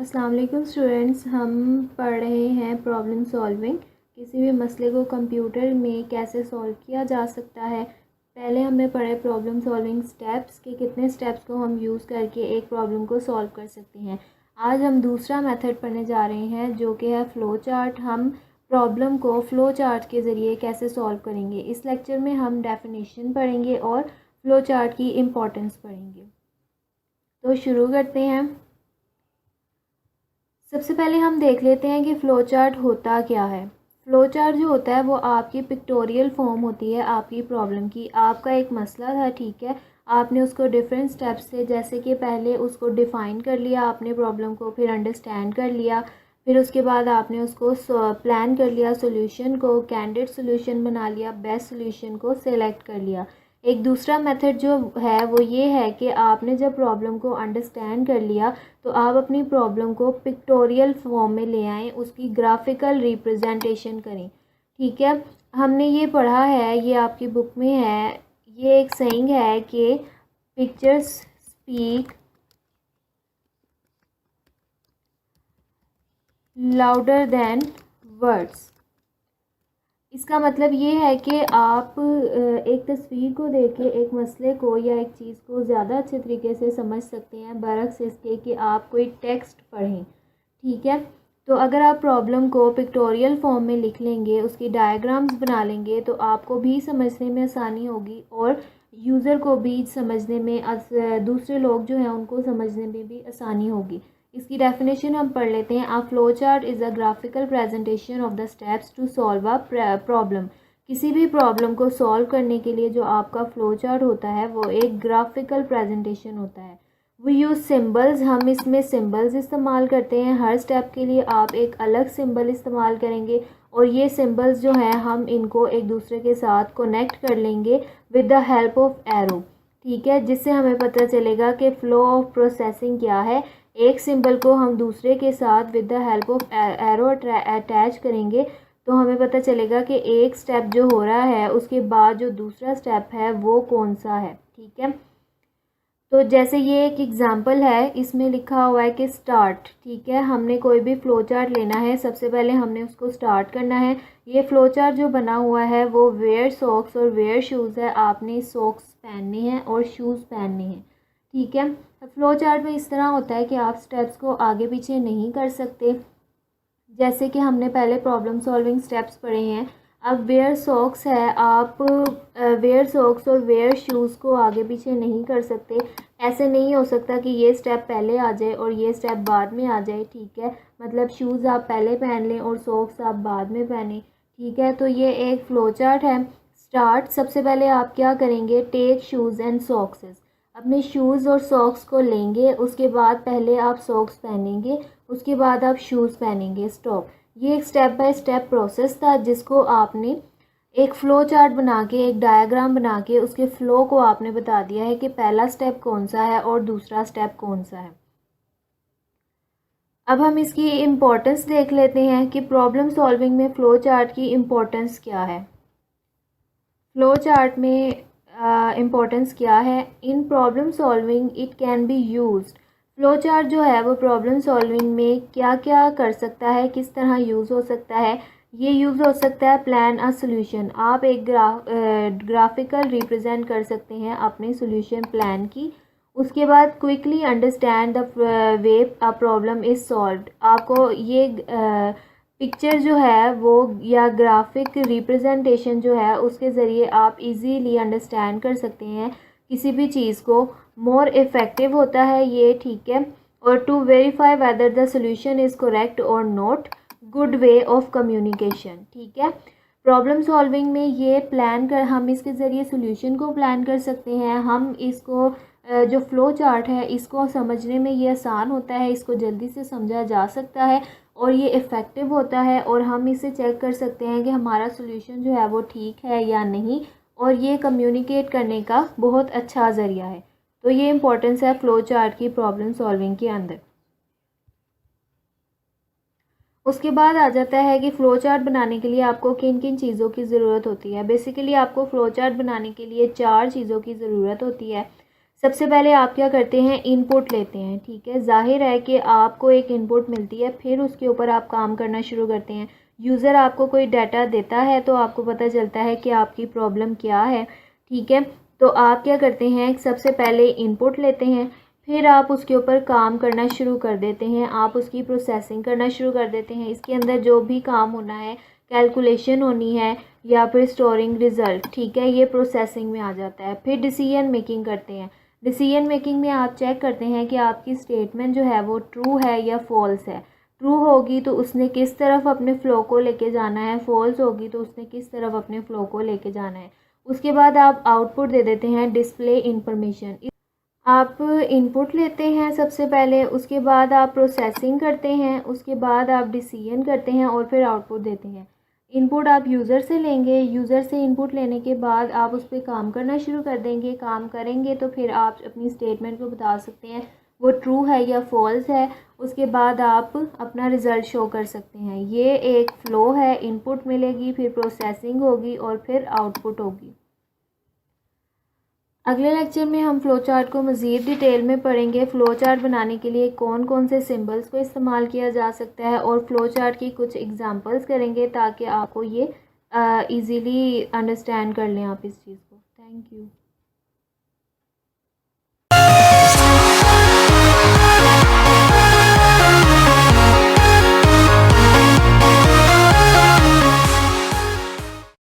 अस्सलाम वालेकुम स्टूडेंट्स, हम पढ़ रहे हैं प्रॉब्लम सॉल्विंग। किसी भी मसले को कंप्यूटर में कैसे सॉल्व किया जा सकता है। पहले हमने पढ़े प्रॉब्लम सॉल्विंग स्टेप्स कि कितने स्टेप्स को हम यूज़ करके एक प्रॉब्लम को सॉल्व कर सकते हैं। आज हम दूसरा मेथड पढ़ने जा रहे हैं जो कि है फ़्लो चार्ट। हम प्रॉब्लम को फ़्लो चार्ट के ज़रिए कैसे सॉल्व करेंगे। इस लेक्चर में हम डेफिनेशन पढ़ेंगे और फ़्लो चार्ट की इम्पोर्टेंस पढ़ेंगे। तो शुरू करते हैं। सबसे पहले हम देख लेते हैं कि फ़्लो चार्ट होता क्या है। फ़्लो चार्ट जो होता है वो आपकी पिक्टोरियल फॉर्म होती है आपकी प्रॉब्लम की। आपका एक मसला था, ठीक है, आपने उसको डिफरेंट स्टेप्स से, जैसे कि पहले उसको डिफ़ाइन कर लिया आपने प्रॉब्लम को, फिर अंडरस्टैंड कर लिया, फिर उसके बाद आपने उसको प्लान कर लिया, सोल्यूशन को कैंडिडेट सोल्यूशन बना लिया, बेस्ट सोल्यूशन को सिलेक्ट कर लिया। एक दूसरा मेथड जो है वो ये है कि आपने जब प्रॉब्लम को अंडरस्टैंड कर लिया तो आप अपनी प्रॉब्लम को पिक्टोरियल फॉर्म में ले आएँ, उसकी ग्राफिकल रिप्रेजेंटेशन करें। ठीक है, हमने ये पढ़ा है, ये आपकी बुक में है, ये एक सेइंग है कि pictures speak louder than words. इसका मतलब ये है कि आप एक तस्वीर को देख के एक मसले को या एक चीज़ को ज़्यादा अच्छे तरीके से समझ सकते हैं बरक्स इसके कि आप कोई टेक्स्ट पढ़ें। ठीक है, तो अगर आप प्रॉब्लम को पिक्टोरियल फॉर्म में लिख लेंगे, उसकी डायग्राम्स बना लेंगे, तो आपको भी समझने में आसानी होगी और यूज़र को भी समझने में, दूसरे लोग जो हैं उनको समझने में भी आसानी होगी। इसकी डेफिनेशन हम पढ़ लेते हैं। A flow chart is a graphical presentation of the steps to solve a problem. किसी भी प्रॉब्लम को सॉल्व करने के लिए जो आपका फ्लो चार्ट होता है वो एक ग्राफिकल प्रेजेंटेशन होता है। वी यूज़ सिम्बल्स, हम इसमें सिम्बल्स इस्तेमाल करते हैं। हर स्टेप के लिए आप एक अलग सिम्बल इस्तेमाल करेंगे और ये सिम्बल्स जो हैं हम इनको एक दूसरे के साथ कनेक्ट कर लेंगे with the help of arrow. ठीक है, जिससे हमें पता चलेगा कि फ़्लो ऑफ प्रोसेसिंग क्या है। एक सिंबल को हम दूसरे के साथ with the help of arrow attach करेंगे तो हमें पता चलेगा कि एक स्टेप जो हो रहा है उसके बाद जो दूसरा स्टेप है वो कौन सा है। ठीक है, तो जैसे ये एक एग्जांपल है, इसमें लिखा हुआ है कि स्टार्ट। ठीक है, हमने कोई भी फ़्लो चार्ट लेना है, सबसे पहले हमने उसको स्टार्ट करना है। ये फ़्लो चार्ट जो बना हुआ है वो वेयर सॉक्स और वेयर शूज़ है। आपने सॉक्स पहनने हैं और शूज़ पहनने हैं। ठीक है, फ़्लो चार्ट में इस तरह होता है कि आप स्टेप्स को आगे पीछे नहीं कर सकते, जैसे कि हमने पहले प्रॉब्लम सॉल्विंग स्टेप्स पढ़े हैं। अब वेयर सॉक्स है, आप वेयर सॉक्स और वेयर शूज़ को आगे पीछे नहीं कर सकते। ऐसे नहीं हो सकता कि ये स्टेप पहले आ जाए और ये स्टेप बाद में आ जाए। ठीक है, मतलब शूज़ आप पहले पहन लें और सॉक्स आप बाद में पहने। ठीक है, तो ये एक फ़्लो चार्ट है। स्टार्ट, सबसे पहले आप क्या करेंगे, टेक शूज़ एंड सॉक्सेस। अपने शूज़ और सॉक्स को लेंगे, उसके बाद पहले आप सॉक्स पहनेंगे, उसके बाद आप शूज़ पहनेंगे। स्टॉप। ये एक स्टेप बाय स्टेप प्रोसेस था जिसको आपने एक फ़्लो चार्ट बना के, एक डायग्राम बना के उसके फ़्लो को आपने बता दिया है कि पहला स्टेप कौन सा है और दूसरा स्टेप कौन सा है। अब हम इसकी इम्पोर्टेंस देख लेते हैं कि प्रॉब्लम सॉल्विंग में फ़्लो चार्ट की इम्पोर्टेंस क्या है। फ़्लो चार्ट में इम्पोर्टेंस क्या है। In problem solving it can be used. Flow chart जो है वो प्रॉब्लम सॉल्विंग में क्या क्या कर सकता है, किस तरह यूज़ हो सकता है। ये यूज़ हो सकता है प्लान अ सोल्यूशन। आप एक ग्राफिकल रिप्रेजेंट कर सकते हैं अपने सोल्यूशन प्लान की। उसके बाद quickly understand the way a problem is solved. आपको ये पिक्चर जो है वो या ग्राफिक रिप्रेजेंटेशन जो है उसके ज़रिए आप इजीली अंडरस्टैंड कर सकते हैं किसी भी चीज़ को। मोर इफ़ेक्टिव होता है ये। ठीक है, और to verify whether the solution is correct or not, good way of communication. ठीक है, प्रॉब्लम सॉल्विंग में ये प्लान कर, हम इसके ज़रिए सोल्यूशन को प्लान कर सकते हैं। हम इसको जो फ़्लो चार्ट है इसको समझने में ये आसान होता है, इसको जल्दी से समझा जा सकता है और ये इफ़ेक्टिव होता है और हम इसे चेक कर सकते हैं कि हमारा सोल्यूशन जो है वो ठीक है या नहीं, और ये कम्युनिकेट करने का बहुत अच्छा ज़रिया है। तो ये इम्पोर्टेंस है फ़्लो चार्ट की प्रॉब्लम सॉल्विंग के अंदर। उसके बाद आ जाता है कि फ़्लो चार्ट बनाने के लिए आपको किन किन चीज़ों की ज़रूरत होती है। बेसिकली आपको फ़्लो चार्ट बनाने के लिए 4 चीज़ों की ज़रूरत होती है। सबसे पहले आप क्या करते हैं, इनपुट लेते हैं, ठीक है। जाहिर है कि आपको एक इनपुट मिलती है, फिर उसके ऊपर आप काम करना शुरू करते हैं। यूज़र आपको कोई डाटा देता है तो आपको पता चलता है कि आपकी प्रॉब्लम क्या है, ठीक है। तो आप क्या करते हैं, सबसे पहले इनपुट लेते हैं, फिर आप उसके ऊपर काम करना शुरू कर देते हैं, आप उसकी प्रोसेसिंग करना शुरू कर देते हैं। इसके अंदर जो भी काम होना है, कैलकुलेशन होनी है या फिर स्टोरिंग रिज़ल्ट, ठीक है, ये प्रोसेसिंग में आ जाता है। फिर डिसीजन मेकिंग करते हैं। डिसीजन मेकिंग में आप चेक करते हैं कि आपकी स्टेटमेंट जो है वो ट्रू है या फॉल्स है। ट्रू होगी तो उसने किस तरफ अपने फ़्लो को लेके जाना है, फॉल्स होगी तो उसने किस तरफ अपने फ़्लो को लेके जाना है। उसके बाद आप आउटपुट दे देते हैं, डिस्प्ले इंफॉर्मेशन। आप इनपुट लेते हैं सबसे पहले, उसके बाद आप प्रोसेसिंग करते हैं, उसके बाद आप डिसीजन करते हैं और फिर आउटपुट देते हैं। इनपुट आप यूज़र से लेंगे, यूज़र से इनपुट लेने के बाद आप उस पर काम करना शुरू कर देंगे। काम करेंगे तो फिर आप अपनी स्टेटमेंट को बता सकते हैं वो ट्रू है या फॉल्स है। उसके बाद आप अपना रिज़ल्ट शो कर सकते हैं। ये एक फ़्लो है, इनपुट मिलेगी, फिर प्रोसेसिंग होगी और फिर आउटपुट होगी। अगले लेक्चर में हम फ़्लो चार्ट को मज़ीद डिटेल में पढ़ेंगे। फ़्लो चार्ट बनाने के लिए कौन कौन से सिंबल्स को इस्तेमाल किया जा सकता है और फ़्लो चार्ट की कुछ एग्जांपल्स करेंगे ताकि आपको ये इजीली अंडरस्टैंड कर लें आप इस चीज़ को। Thank you.